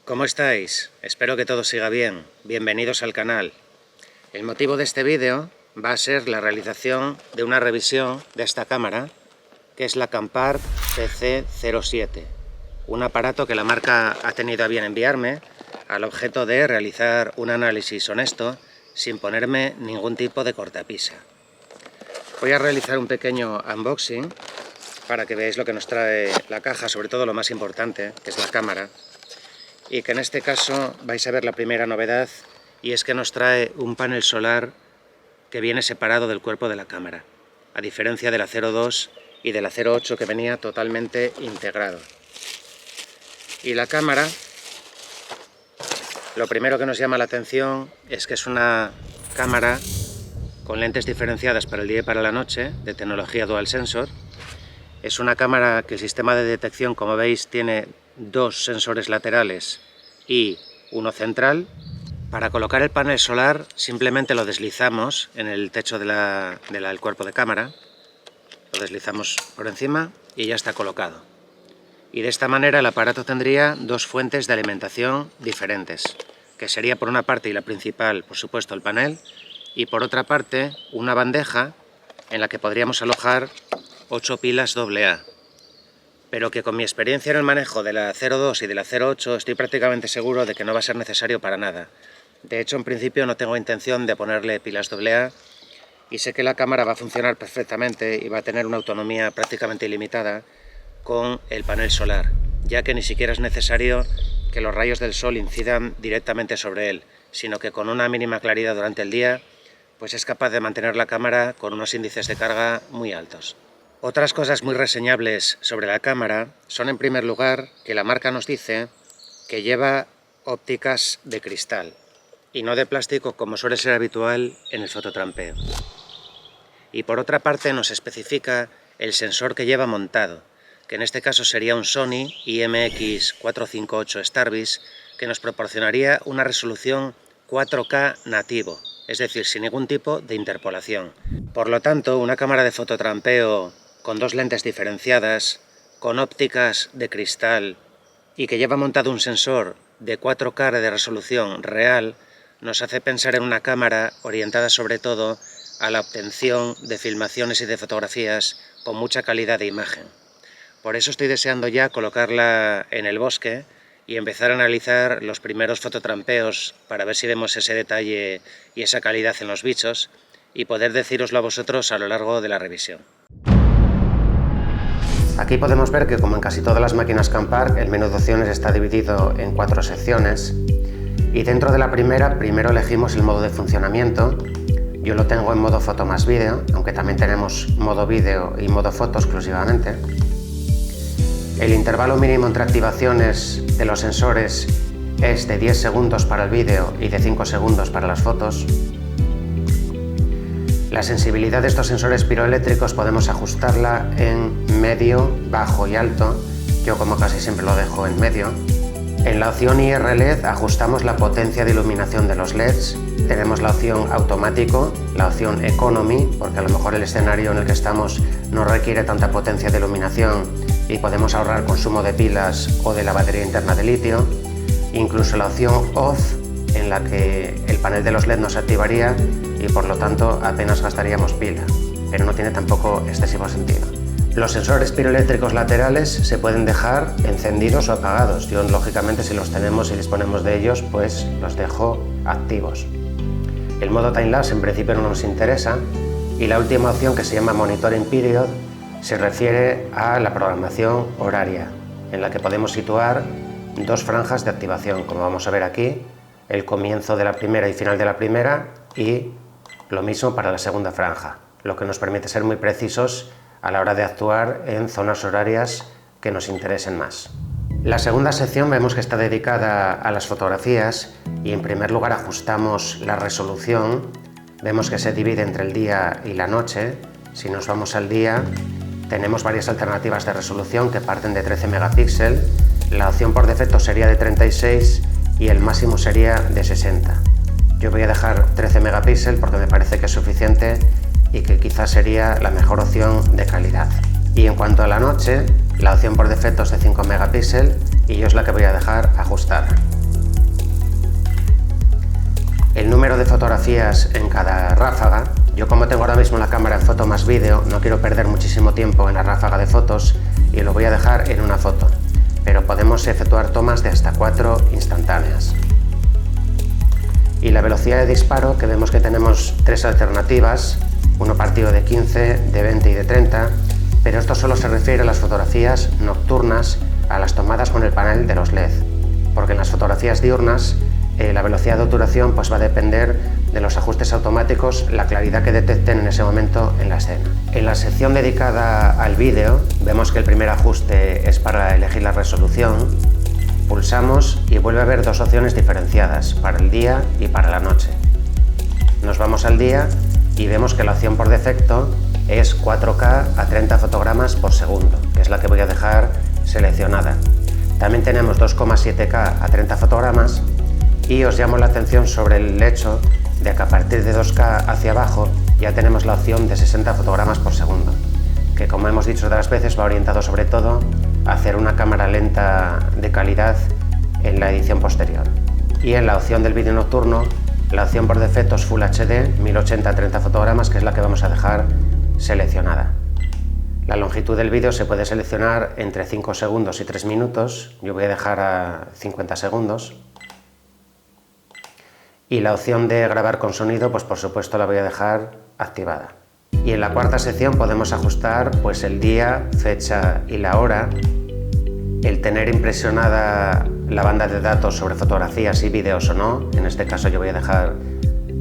¿Cómo estáis? Espero que todo siga bien. Bienvenidos al canal. El motivo de este vídeo va a ser la realización de una revisión de esta cámara, que es la Campar PC07, un aparato que la marca ha tenido a bien enviarme al objeto de realizar un análisis honesto sin ponerme ningún tipo de cortapisa. Voy a realizar un pequeño unboxing para que veáis lo que nos trae la caja, sobre todo lo más importante, que es la cámara. Y que en este caso vais a ver la primera novedad, y es que nos trae un panel solar que viene separado del cuerpo de la cámara, a diferencia de la 02 y de la 08 que venía totalmente integrado. Y la cámara, lo primero que nos llama la atención es que es una cámara con lentes diferenciadas para el día y para la noche, de tecnología Dual Sensor. Es una cámara que el sistema de detección, como veis, tiene dos sensores laterales y uno central. Para colocar el panel solar simplemente lo deslizamos en el techo del cuerpo de cámara, lo deslizamos por encima y ya está colocado. Y de esta manera el aparato tendría dos fuentes de alimentación diferentes, que sería por una parte, y la principal, por supuesto, el panel, y por otra parte una bandeja en la que podríamos alojar 8 pilas AA. Pero que con mi experiencia en el manejo de la 02 y de la 08 estoy prácticamente seguro de que no va a ser necesario para nada. De hecho, en principio no tengo intención de ponerle pilas AA y sé que la cámara va a funcionar perfectamente y va a tener una autonomía prácticamente ilimitada con el panel solar, ya que ni siquiera es necesario que los rayos del sol incidan directamente sobre él, sino que con una mínima claridad durante el día pues es capaz de mantener la cámara con unos índices de carga muy altos. Otras cosas muy reseñables sobre la cámara son, en primer lugar, que la marca nos dice que lleva ópticas de cristal y no de plástico, como suele ser habitual en el fototrampeo. Y por otra parte nos especifica el sensor que lleva montado, que en este caso sería un Sony IMX458 Starbase, que nos proporcionaría una resolución 4K nativo, es decir, sin ningún tipo de interpolación. Por lo tanto, una cámara de fototrampeo con dos lentes diferenciadas, con ópticas de cristal y que lleva montado un sensor de 4K de resolución real, nos hace pensar en una cámara orientada sobre todo a la obtención de filmaciones y de fotografías con mucha calidad de imagen. Por eso estoy deseando ya colocarla en el bosque y empezar a analizar los primeros fototrampeos para ver si vemos ese detalle y esa calidad en los bichos y poder decíroslo a vosotros a lo largo de la revisión. Aquí podemos ver que, como en casi todas las máquinas Campar, el menú de opciones está dividido en 4 secciones y dentro de la primera, primero elegimos el modo de funcionamiento. Yo lo tengo en modo foto más vídeo, aunque también tenemos modo vídeo y modo foto exclusivamente. El intervalo mínimo entre activaciones de los sensores es de 10 segundos para el vídeo y de 5 segundos para las fotos. La sensibilidad de estos sensores piroeléctricos podemos ajustarla en medio, bajo y alto. Yo, como casi siempre, lo dejo en medio. En la opción IR LED ajustamos la potencia de iluminación de los LEDs. Tenemos la opción automático, la opción Economy, porque a lo mejor el escenario en el que estamos no requiere tanta potencia de iluminación y podemos ahorrar consumo de pilas o de la batería interna de litio. Incluso la opción Off, en la que el panel de los LED nos activaría y por lo tanto apenas gastaríamos pila, pero no tiene tampoco excesivo sentido. Los sensores piroeléctricos laterales se pueden dejar encendidos o apagados. Yo, lógicamente, si los tenemos y disponemos de ellos, pues los dejo activos. El modo Timelapse en principio no nos interesa, y la última opción, que se llama Monitoring Period, se refiere a la programación horaria, en la que podemos situar dos franjas de activación, como vamos a ver aquí, el comienzo de la primera y final de la primera, y lo mismo para la segunda franja, lo que nos permite ser muy precisos a la hora de actuar en zonas horarias que nos interesen más. La segunda sección vemos que está dedicada a las fotografías y, en primer lugar, ajustamos la resolución. Vemos que se divide entre el día y la noche. Si nos vamos al día, tenemos varias alternativas de resolución que parten de 13 megapíxeles. La opción por defecto sería de 36 y el máximo sería de 60. Yo voy a dejar 13 megapíxeles porque me parece que es suficiente y que quizás sería la mejor opción de calidad. Y en cuanto a la noche, la opción por defecto es de 5 megapíxeles y yo es la que voy a dejar ajustar. fotografías en cada ráfaga. Yo, como tengo ahora mismo la cámara en foto más vídeo, no quiero perder muchísimo tiempo en la ráfaga de fotos y lo voy a dejar en una foto, pero podemos efectuar tomas de hasta 4 instantáneas. Y la velocidad de disparo, que vemos que tenemos 3 alternativas, uno partido de 15, de 20 y de 30, pero esto solo se refiere a las fotografías nocturnas, a las tomadas con el panel de los LED, porque en las fotografías diurnas la velocidad de obturación pues va a depender de los ajustes automáticos, la claridad que detecten en ese momento en la escena. En la sección dedicada al vídeo vemos que el primer ajuste es para elegir la resolución. Pulsamos y vuelve a haber 2 opciones diferenciadas, para el día y para la noche. Nos vamos al día y vemos que la opción por defecto es 4K a 30 fotogramas por segundo, que es la que voy a dejar seleccionada. También tenemos 2,7K a 30 fotogramas y os llamo la atención sobre el hecho de que a partir de 2K hacia abajo ya tenemos la opción de 60 fotogramas por segundo, que, como hemos dicho otras veces, va orientado sobre todo a hacer una cámara lenta de calidad en la edición posterior. Y en la opción del vídeo nocturno, la opción por defecto es Full HD 1080 a 30 fotogramas, que es la que vamos a dejar seleccionada. La longitud del vídeo se puede seleccionar entre 5 segundos y 3 minutos, yo voy a dejar a 50 segundos. Y la opción de grabar con sonido, pues por supuesto la voy a dejar activada. Y en la cuarta sección podemos ajustar pues el día, fecha y la hora, el tener impresionada la banda de datos sobre fotografías y vídeos o no. En este caso yo voy a dejar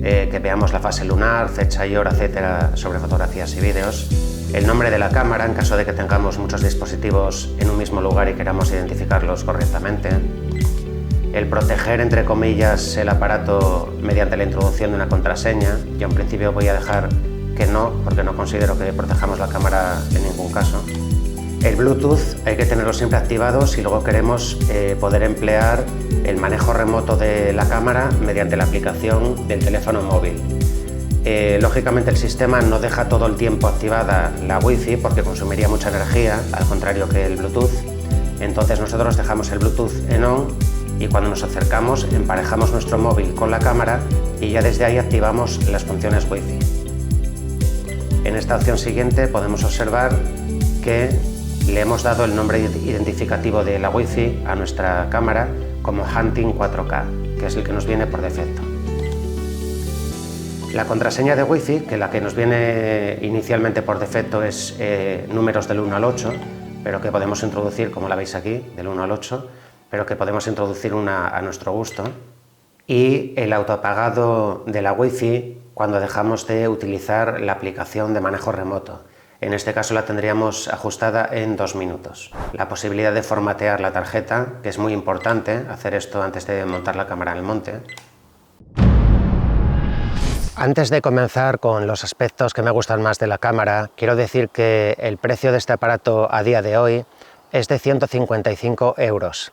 que veamos la fase lunar, fecha y hora, etcétera, sobre fotografías y vídeos. El nombre de la cámara, en caso de que tengamos muchos dispositivos en un mismo lugar y queramos identificarlos correctamente. El proteger, entre comillas, el aparato mediante la introducción de una contraseña. Yo en principio voy a dejar que no, porque no considero que protejamos la cámara en ningún caso. El Bluetooth hay que tenerlo siempre activado si luego queremos poder emplear el manejo remoto de la cámara mediante la aplicación del teléfono móvil. Lógicamente el sistema no deja todo el tiempo activada la Wi-Fi porque consumiría mucha energía, al contrario que el Bluetooth. Entonces nosotros dejamos el Bluetooth en on y cuando nos acercamos emparejamos nuestro móvil con la cámara y ya desde ahí activamos las funciones Wi-Fi. En esta opción siguiente podemos observar que le hemos dado el nombre identificativo de la Wi-Fi a nuestra cámara como Hunting 4K, que es el que nos viene por defecto. La contraseña de Wi-Fi, que la que nos viene inicialmente por defecto es números del 1 al 8, pero que podemos introducir, como la veis aquí, del 1 al 8, pero que podemos introducir una a nuestro gusto. Y el autoapagado de la Wi-Fi cuando dejamos de utilizar la aplicación de manejo remoto. En este caso la tendríamos ajustada en 2 minutos. La posibilidad de formatear la tarjeta, que es muy importante hacer esto antes de montar la cámara en el monte. Antes de comenzar con los aspectos que me gustan más de la cámara, quiero decir que el precio de este aparato a día de hoy es de 155 €.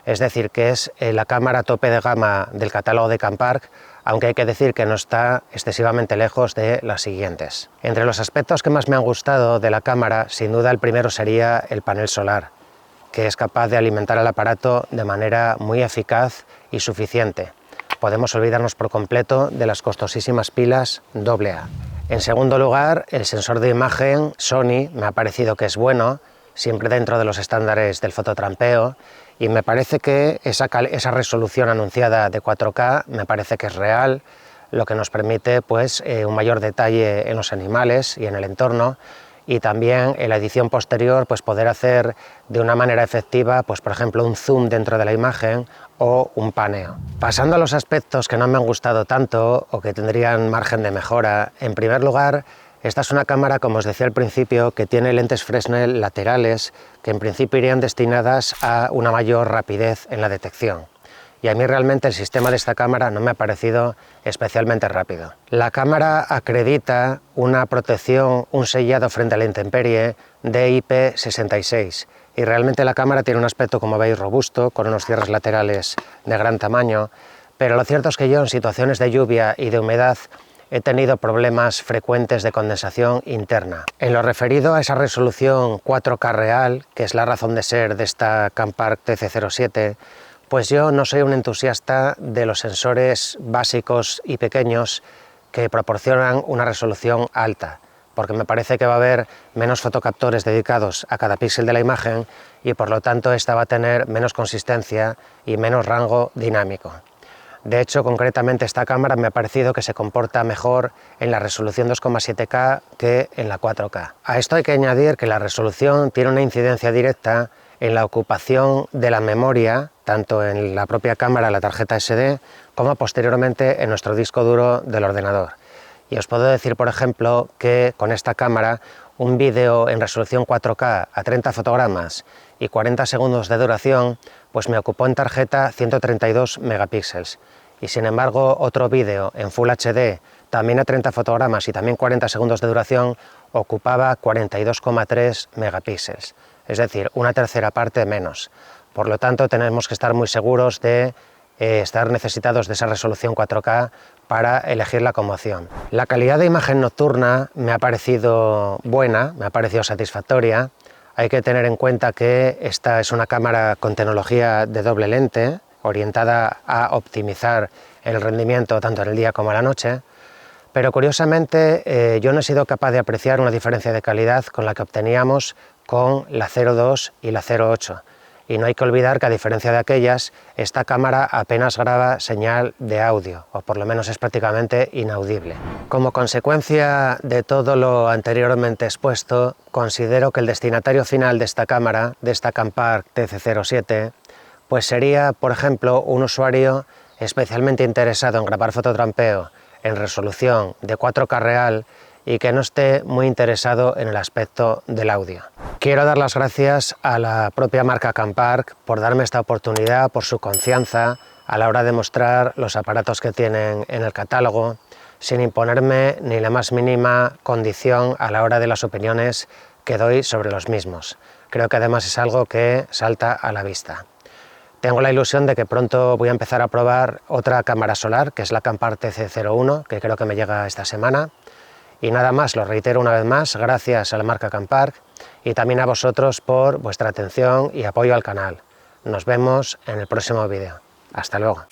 Es decir, que es la cámara tope de gama del catálogo de Campark, aunque hay que decir que no está excesivamente lejos de las siguientes. Entre los aspectos que más me han gustado de la cámara, sin duda el primero sería el panel solar, que es capaz de alimentar al aparato de manera muy eficaz y suficiente. Podemos olvidarnos por completo de las costosísimas pilas AA. En segundo lugar, el sensor de imagen Sony me ha parecido que es bueno, siempre dentro de los estándares del fototrampeo, y me parece que esa resolución anunciada de 4K me parece que es real, lo que nos permite pues, un mayor detalle en los animales y en el entorno, y también en la edición posterior pues, poder hacer de una manera efectiva, pues, por ejemplo, un zoom dentro de la imagen o un paneo. Pasando a los aspectos que no me han gustado tanto o que tendrían margen de mejora, en primer lugar, esta es una cámara, como os decía al principio, que tiene lentes Fresnel laterales que en principio irían destinadas a una mayor rapidez en la detección. Y a mí realmente el sistema de esta cámara no me ha parecido especialmente rápido. La cámara acredita una protección, un sellado frente a la intemperie de IP66 y realmente la cámara tiene un aspecto, como veis, robusto, con unos cierres laterales de gran tamaño, pero lo cierto es que yo en situaciones de lluvia y de humedad he tenido problemas frecuentes de condensación interna. En lo referido a esa resolución 4K real, que es la razón de ser de esta Campark TC07, Pues yo no soy un entusiasta de los sensores básicos y pequeños que proporcionan una resolución alta, porque me parece que va a haber menos fotocaptores dedicados a cada píxel de la imagen y por lo tanto esta va a tener menos consistencia y menos rango dinámico. De hecho, concretamente esta cámara me ha parecido que se comporta mejor en la resolución 2,7K que en la 4K. A esto hay que añadir que la resolución tiene una incidencia directa en la ocupación de la memoria, tanto en la propia cámara, la tarjeta SD, como posteriormente en nuestro disco duro del ordenador. Y os puedo decir, por ejemplo, que con esta cámara un vídeo en resolución 4K a 30 fotogramas y 40 segundos de duración, pues me ocupó en tarjeta 132 megapíxeles. Y sin embargo, otro vídeo en Full HD, también a 30 fotogramas y también 40 segundos de duración, ocupaba 42,3 megapíxeles. Es decir, una tercera parte menos. Por lo tanto, tenemos que estar muy seguros de estar necesitados de esa resolución 4K para elegirla como opción. La calidad de imagen nocturna me ha parecido buena, me ha parecido satisfactoria. Hay que tener en cuenta que esta es una cámara con tecnología de doble lente, orientada a optimizar el rendimiento tanto en el día como en la noche, pero curiosamente yo no he sido capaz de apreciar una diferencia de calidad con la que obteníamos con la 0.2 y la 0.8. Y no hay que olvidar que, a diferencia de aquellas, esta cámara apenas graba señal de audio, o por lo menos es prácticamente inaudible. Como consecuencia de todo lo anteriormente expuesto, considero que el destinatario final de esta cámara, de esta Campark TC07, pues sería, por ejemplo, un usuario especialmente interesado en grabar fototrampeo en resolución de 4K real y que no esté muy interesado en el aspecto del audio. Quiero dar las gracias a la propia marca Campark por darme esta oportunidad, por su confianza a la hora de mostrar los aparatos que tienen en el catálogo, sin imponerme ni la más mínima condición a la hora de las opiniones que doy sobre los mismos. Creo que además es algo que salta a la vista. Tengo la ilusión de que pronto voy a empezar a probar otra cámara solar, que es la Campark TC01, que creo que me llega esta semana. Y nada más, lo reitero una vez más, gracias a la marca Campark y también a vosotros por vuestra atención y apoyo al canal. Nos vemos en el próximo vídeo. Hasta luego.